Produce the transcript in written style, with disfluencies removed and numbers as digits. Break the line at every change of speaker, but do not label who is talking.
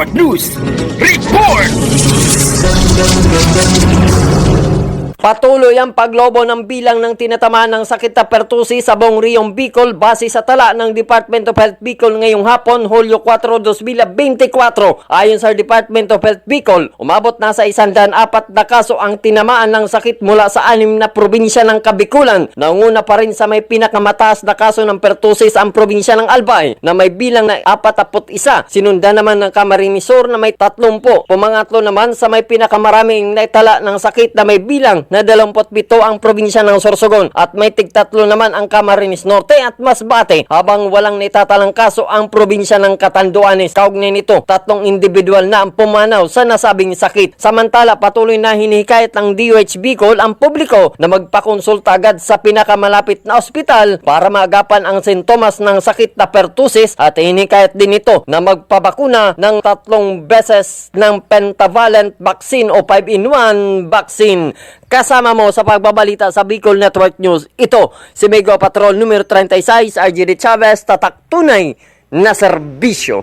News Report!
Patuloy ang paglobo ng bilang ng tinatamaan ng sakit na pertussis sa buong Riyong Bicol base sa tala ng Department of Health Bicol ngayong hapon, Hulyo 4, 2024. Ayon sa Department of Health Bicol, umabot na sa 104 na kaso ang tinamaan ng sakit mula sa 6 na probinsya ng Kabikulan. Naunguna pa rin sa may pinakamataas na kaso ng pertussis ang probinsya ng Albay na may bilang na 41. Sinundan naman ng Camarines Sur na may 30. Pumangatlo naman sa may pinakamaraming naitala ng sakit na may bilang na 27 ang probinsya ng Sorsogon at may tig-3 naman ang Camarines Norte at Masbate, habang walang naitatalang kaso ang probinsya ng Catanduanes. Kaugnay nito, 3 individual na ang pumanaw sa nasabing sakit. Samantala, patuloy na hinihikayat ng DOH Bicol ang publiko na magpakonsulta agad sa pinakamalapit na ospital para maagapan ang sintomas ng sakit na pertussis, at hinihikayat din ito na magpabakuna ng 3 beses ng pentavalent vaccine o 5-in-1 vaccine. Kasama mo sa pagbabalita sa Bicol Network News, ito si Mega Patrol numero 36, RJ Chavez, tatak tunay na serbisyo.